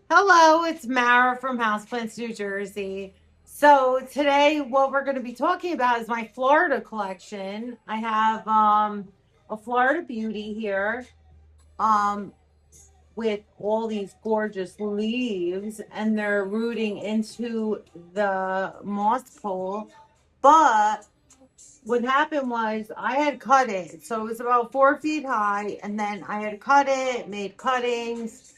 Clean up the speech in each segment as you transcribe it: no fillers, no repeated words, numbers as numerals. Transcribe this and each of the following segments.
Hello, it's Mara from Houseplants, New Jersey. So today what we're going to be talking about is my Florida collection. I have a Florida Beauty here um with all these gorgeous leaves and they're rooting into the moss pole. But what happened was I had cut it. So it was about 4 feet high and then I had cut it, made cuttings,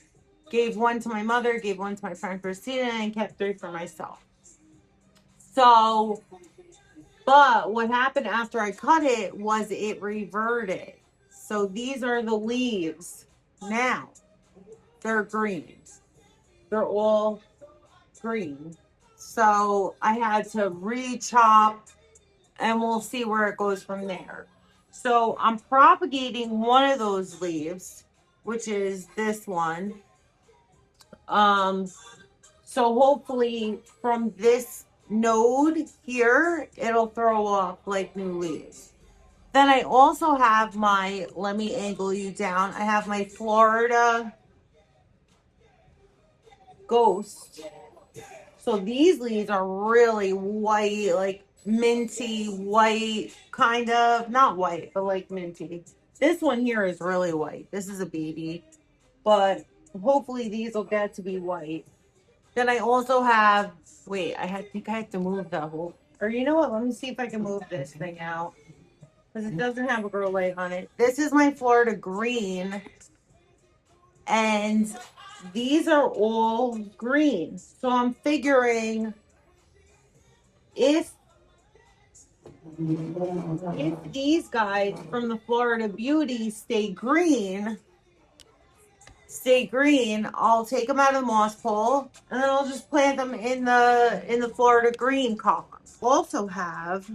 gave one to my mother, gave one to my friend Christina, and kept three for myself. So, but what happened after I cut it was it reverted. So these are the leaves now. They're green. They're all green. So I had to re-chop and we'll see where it goes from there. So I'm propagating one of those leaves, which is this one. Um, So hopefully from this node here, it'll throw off like new leaves. Then I also have my, let me angle you down. I have my Florida Ghost. So these leaves are really white, like minty white, kind of. Not white, but like minty. This one here is really white. This is a baby. But hopefully these will get to be white. Then I also have, wait, think I have to move the whole, or you know what? Let me see if I can move this thing out because it doesn't have a grow light on it. This is my Florida Green, and these are all green. So I'm figuring if these guys from the Florida Beauty stay green, I'll take them out of the moss pole and then I'll just plant them in the Florida Green column. Also have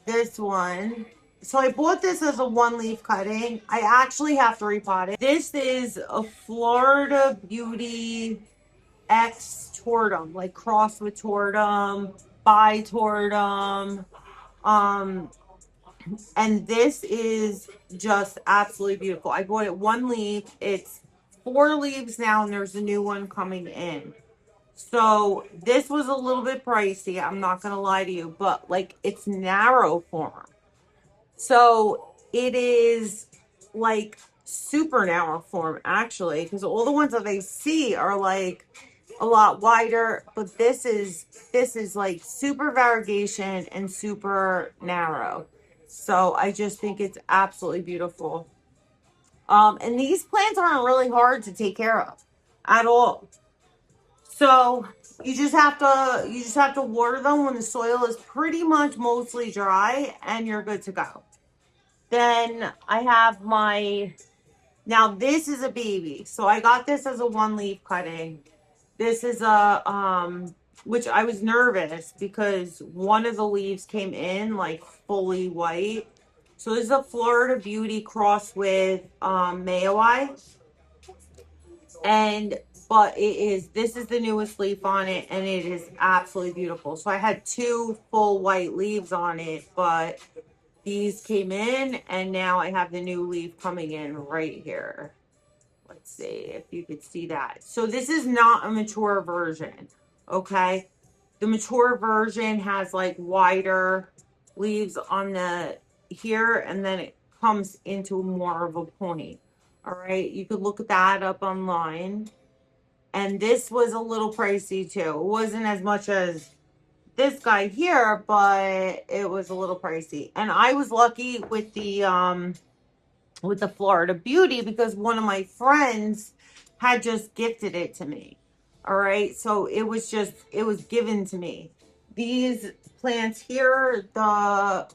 this one. So I bought this as a one leaf cutting. I actually have to repot it. This is a Florida Beauty X Tortum, like cross with Tortum, by Tortum. Um, and this is just absolutely beautiful. I bought it one leaf. It's 4 leaves now, and there's a new one coming in. So this was a little bit pricey. I'm not gonna lie to you, but like it's narrow form. So it is like super narrow form actually, because all the ones that I see are like a lot wider, but this is like super variegation and super narrow. So I just think it's absolutely beautiful. And these plants aren't really hard to take care of at all. So you just have to water them when the soil is pretty much mostly dry and you're good to go. Then I have my, now this is a baby. So I got this as a one leaf cutting. This is which I was nervous because one of the leaves came in like fully white. So this is a Florida Beauty cross with Mayoi. And but this is the newest leaf on it and it is absolutely beautiful. So I had two full white leaves on it, but these came in and now I have the new leaf coming in right here. Let's see if you could see that. So this is not a mature version, okay? The mature version has like wider leaves on the here and then it comes into more of a point. All right, you could look that up online. And this was a little pricey too. It wasn't as much as this guy here, but it was a little pricey. And I was lucky with the Florida Beauty because one of my friends had just gifted it to me. All right. So it was given to me. These plants here, Ghost,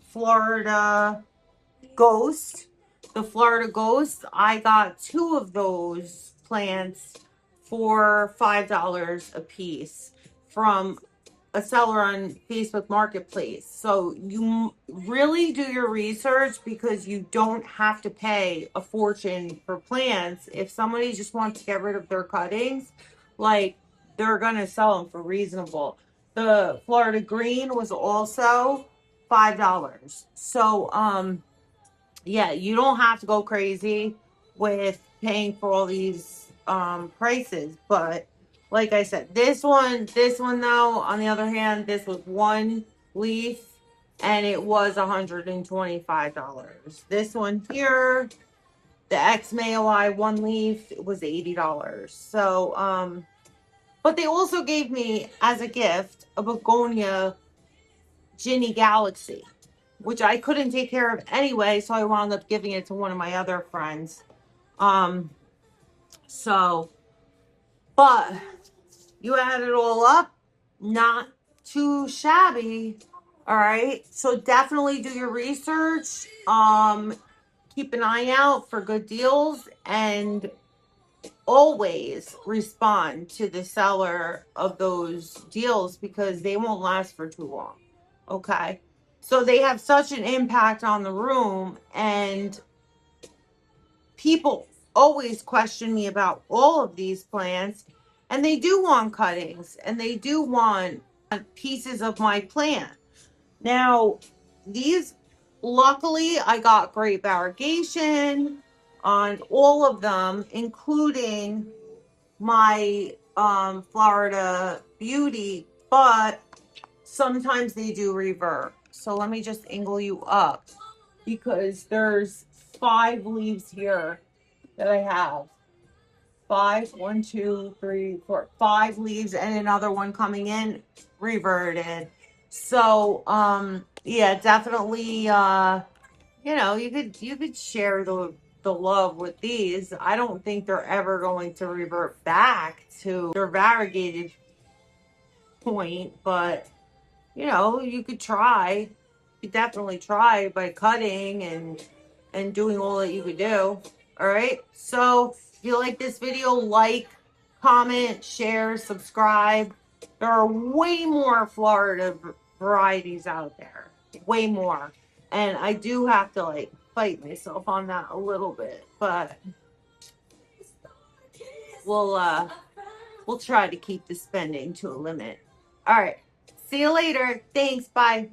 the Florida Ghost, I got two of those plants for $5 a piece from a seller on Facebook Marketplace. So you really do your research because you don't have to pay a fortune for plants. If somebody just wants to get rid of their cuttings, like they're going to sell them for reasonable. The Florida Green was also $5. So yeah, you don't have to go crazy with paying for all these prices. But like I said, this one though, on the other hand, this was one leaf and it was $125. This one here, the X Mayoi one leaf, it was $80. So but they also gave me as a gift a begonia Ginny Galaxy, which I couldn't take care of anyway, so I wound up giving it to one of my other friends. So, but you add it all up, not too shabby. All right. So definitely do your research. Keep an eye out for good deals and always respond to the seller of those deals because they won't last for too long. Okay. So they have such an impact on the room, and people always question me about all of these plants, and they do want cuttings and they do want pieces of my plant. Now, these, luckily, I got great variegation on all of them, including my Florida Beauty, but sometimes they do revert. So let me just angle you up because there's 5 leaves here that I have. 5, 1, 2, 3, 4, 5 leaves, and another one coming in reverted. So yeah, definitely you could share the love with these. I don't think they're ever going to revert back to their variegated point, but you could try. You could definitely try by cutting and doing all that you could do. All right. So if you like this video, like, comment, share, subscribe. There are way more Florida varieties out there. Way more. And I do have to like fight myself on that a little bit, but we'll try to keep the spending to a limit. All right. See you later. Thanks. Bye.